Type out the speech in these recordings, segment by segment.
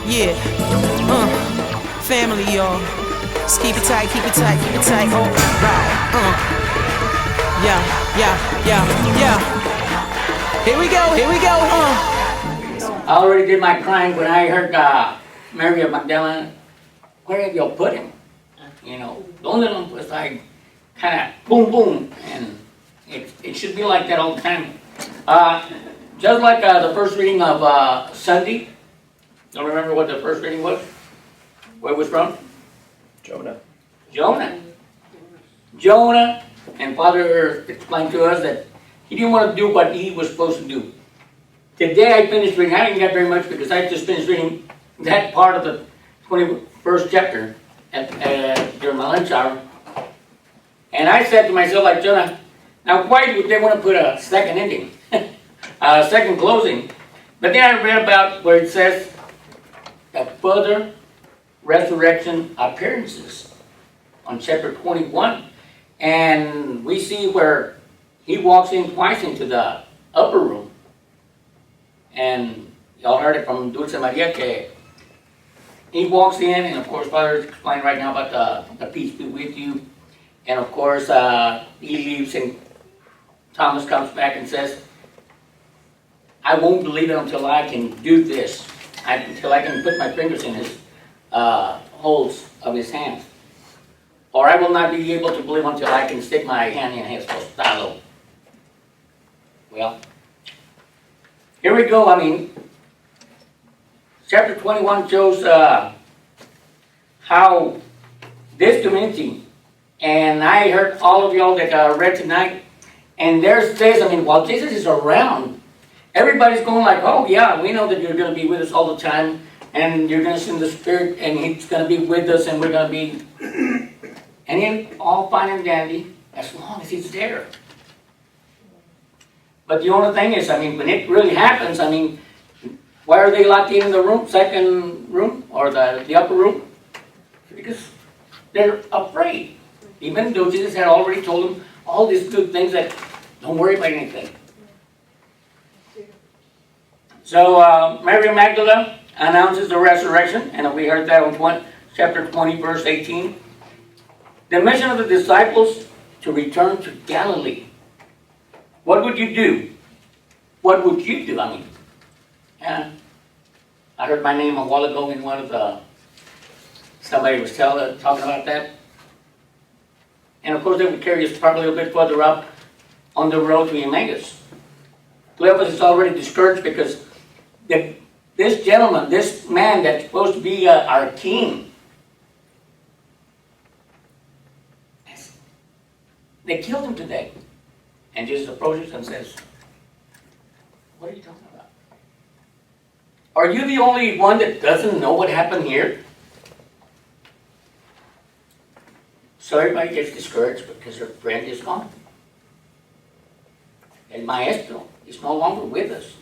Yeah, family, y'all. Just keep it tight, keep it tight, keep it tight. Oh, right. Yeah, yeah, yeah, yeah. Here we go, here we go. I already did my crying when I heard Mary of Magdalene. Where have y'all put him? You know, don't let him was like kind of boom, boom, and it should be like that all the time. Just like the first reading of Sunday. Don't remember what the first reading was? Where it was from? Jonah. Jonah, and Father explained to us that he didn't want to do what he was supposed to do. Today I finished reading, I didn't get very much because I just finished reading that part of the 21st chapter during my lunch hour. And I said to myself, like Jonah, now why would they want to put a second ending, a second closing? But then I read about where it says that further resurrection appearances on chapter 21. And we see where he walks in twice into the upper room. And y'all heard it from Dulce Maria que he walks in, and of course Father is explaining right now about the peace be with you. And of course he leaves and Thomas comes back and says, I won't believe it until I can do this, until I can put my fingers in his holes of his hands. Or I will not be able to believe until I can stick my hand in his costado. Well, here we go. I mean, chapter 21 shows how this community, and I heard all of y'all that read tonight, and there says, I mean, while Jesus is around, everybody's going like, oh yeah, we know that you're going to be with us all the time, and you're going to send the Spirit, and He's going to be with us, and we're going to be, and then all fine and dandy, as long as He's there. But the only thing is, I mean, when it really happens, I mean, why are they locked in the room, second room, or the upper room? Because they're afraid. Even though Jesus had already told them all these good things that don't worry about anything. So Mary Magdalene announces the resurrection, and we heard that on chapter 20, verse 18. The mission of the disciples to return to Galilee. What would you do? What would you do? I mean, I heard my name a while ago in one of the, somebody was talking about that. And of course they would carry us probably a little bit further up on the road to Emmaus. Cleopas is already discouraged because this gentleman, this man that's supposed to be our king, they killed him today. And Jesus approaches and says, what are you talking about? Are you the only one that doesn't know what happened here? So everybody gets discouraged because their friend is gone. El Maestro is no longer with us.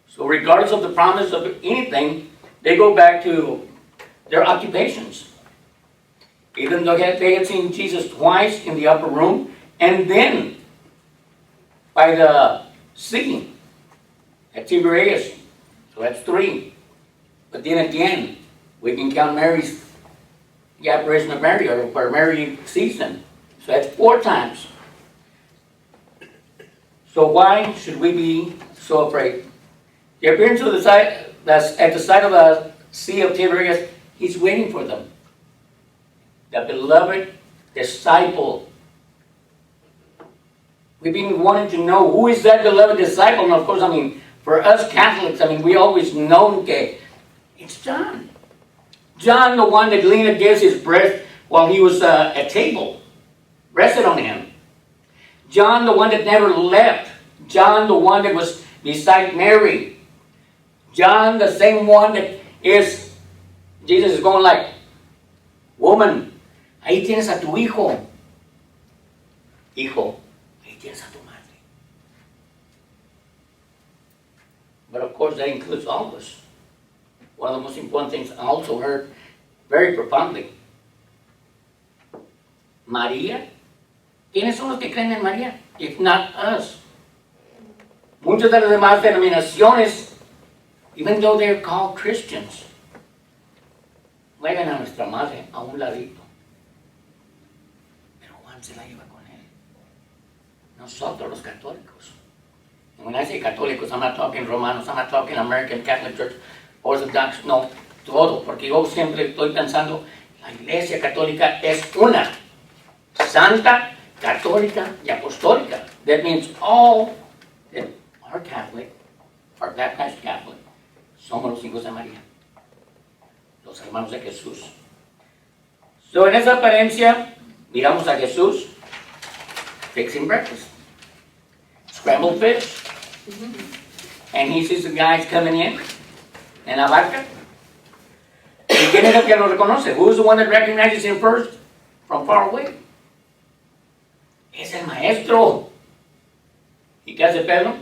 So regardless of the promise of anything, they go back to their occupations. Even though they had seen Jesus twice in the upper room, and then by the sea at Tiberias. So that's 3. But then again, we can count the apparition of Mary, or where Mary sees them. So that's 4 times. So why should we be so afraid? The appearance of at the side of the Sea of Tiberias, He's waiting for them. The beloved disciple. We've been wanting to know who is that beloved disciple. And of course, I mean, for us Catholics, I mean, we always know that it's John. John, the one that leaned against his breast while he was at table, rested on him. John, the one that never left. John, the one that was beside Mary. John, the same one that is, Jesus is going like, woman, ahí tienes a tu hijo. Hijo, ahí tienes a tu madre. But of course that includes all of us. One of the most important things I also heard very profoundly. María, ¿quiénes son los que creen en María? If not us. Muchas de las demás denominaciones, even though they're called Christians, mueven a nuestra madre a un ladito. Pero Juan se la lleva con él. Nosotros los católicos. And when I say católicos, I'm not talking romanos, I'm not talking American Catholic Church, Orthodox, no, todo, porque yo siempre estoy pensando, la iglesia católica es una, santa, católica y apostólica. That means all that are Catholic, are baptized Catholic, somos los hijos de María, los hermanos de Jesús. So, en esa apariencia, miramos a Jesús fixing breakfast, scrambled fish, and he sees the guys coming in la barca. ¿Y quién es el que lo reconoce? Who's the one that recognizes him first from far away? Es el maestro. ¿Y qué hace Pedro?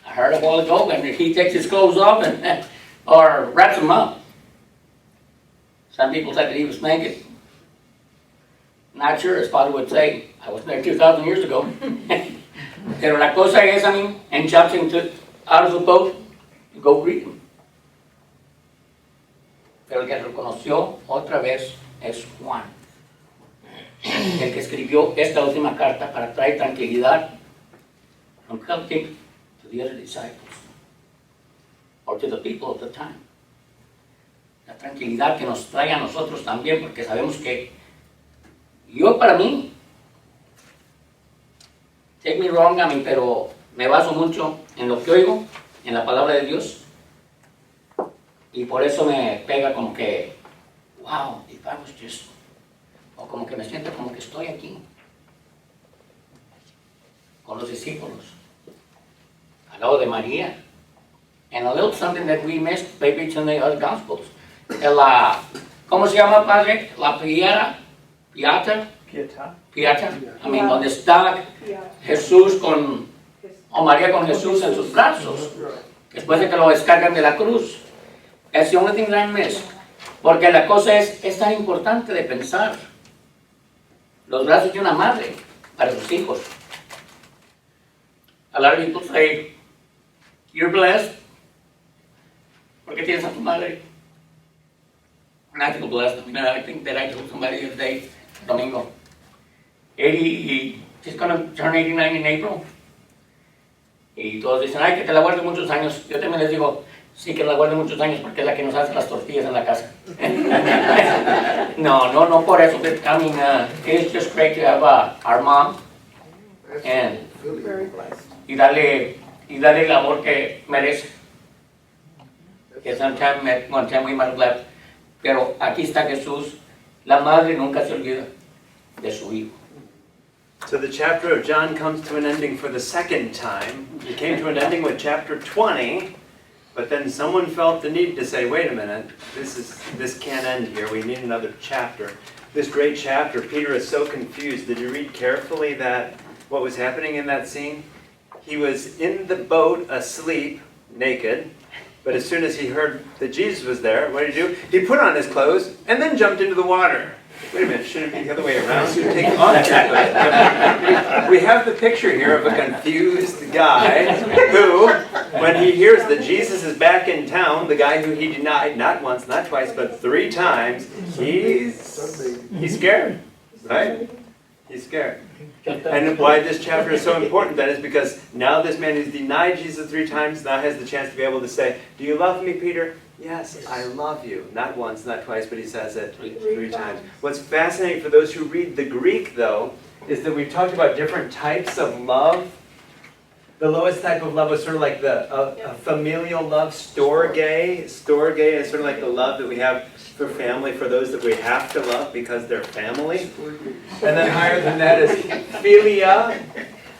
I heard a while ago, and he takes his clothes off and or wraps them up. Some people said that he was naked. Not sure, his father would say, I was there 2,000 years ago. Pero la cosa es, I mean, and jumps out of the boat to go greet him. Pero el que reconoció otra vez es Juan, el que escribió esta última carta para traer tranquilidad from helping to the other disciples or to the people of the time. La tranquilidad que nos trae a nosotros también, porque sabemos que yo para mí, take me wrong a mí, pero me baso mucho en lo que oigo, en la palabra de Dios. Y por eso me pega como que, wow, if I was just, o como que me siento como que estoy aquí, con los discípulos, al lado de María. And a little something that we missed, maybe it's in the other Gospels. ¿Cómo se llama, padre? La piata. I mean, donde está Jesús o María con Jesús en sus brazos, después de que lo descargan de la cruz. That's the only thing that I missed. Porque la cosa es tan importante de pensar. Los brazos de una madre para sus hijos. A lot of people say, you're blessed porque tienes a tu madre. And I feel blessed. I mean, I think that I told somebody the other day, Domingo, she's going to turn 89 in April. Y todos dicen, ay, que te la guarde muchos años. Yo también les digo, sí, que la guarde muchos años porque es la que nos hace las tortillas en la casa. No por eso. But, I mean, it's just great to have our mom and y darle el amor que merece. Que one time we might have left. Pero aquí está Jesús. La madre nunca se olvida de su hijo. So the chapter of John comes to an ending for the second time. It came to an ending with chapter 20, but then someone felt the need to say, wait a minute, this can't end here. We need another chapter. This great chapter, Peter is so confused. Did you read carefully what was happening in that scene? He was in the boat asleep, naked, but as soon as he heard that Jesus was there, what did he do? He put on his clothes and then jumped into the water. Wait a minute, shouldn't it be the other way around? Take off his clothes. We have the picture here of a confused guy who, when he hears that Jesus is back in town, the guy who he denied not once, not twice, but 3 times, he's scared, right? He's scared. And why this chapter is so important then is because now this man who's denied Jesus 3 times now has the chance to be able to say, do you love me, Peter? Yes, I love you. Not once, not twice, but he says it 3 times. What's fascinating for those who read the Greek, though, is that we've talked about different types of love. The lowest type of love was sort of like a familial love, storge. Storge is sort of like the love that we have for family, for those that we have to love because they're family. And then higher than that is philia.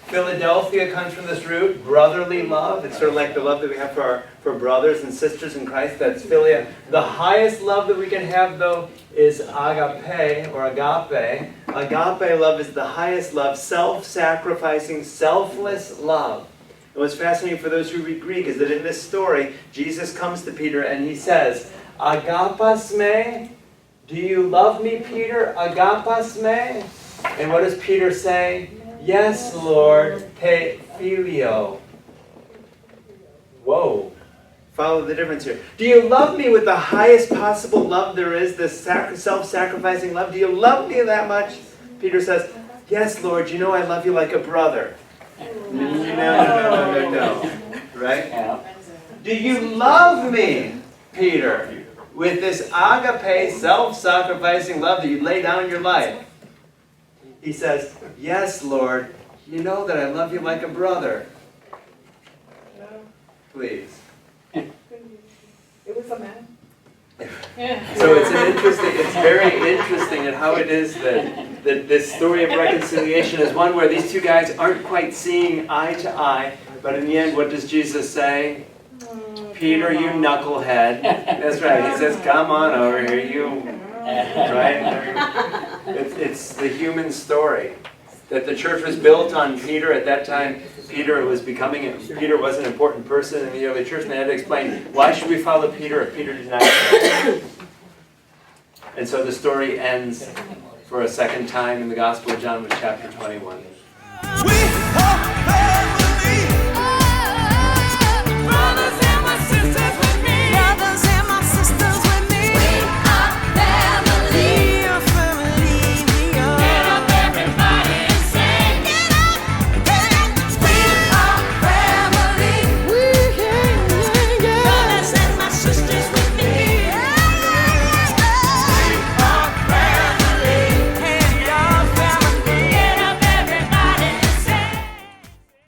Philadelphia comes from this root, brotherly love. It's sort of like the love that we have for brothers and sisters in Christ. That's philia. The highest love that we can have, though, is agape or agape. Agape love is the highest love, self-sacrificing, selfless love. And what's fascinating for those who read Greek is that in this story, Jesus comes to Peter and he says, Agapas me? Do you love me, Peter? Agapas me? And what does Peter say? Yes, Lord, te filio. Whoa. Follow the difference here. Do you love me with the highest possible love there is, this self-sacrificing love? Do you love me that much? Peter says, yes, Lord, you know I love you like a brother. No. Right? Yeah. Do you love me, Peter, with this agape, self-sacrificing love that you lay down your life? He says, yes, Lord, you know that I love you like a brother. Please. It was a man. So it's very interesting at how it is that this story of reconciliation is one where these two guys aren't quite seeing eye to eye, but in the end, what does Jesus say? Peter, you knucklehead. That's right. He says, come on over here, you. Right? It's the human story. That the church was built on Peter. At that time, Peter was an important person in the early church, and they had to explain, why should we follow Peter if Peter denied him? And so the story ends for a second time in the Gospel of John with chapter 21.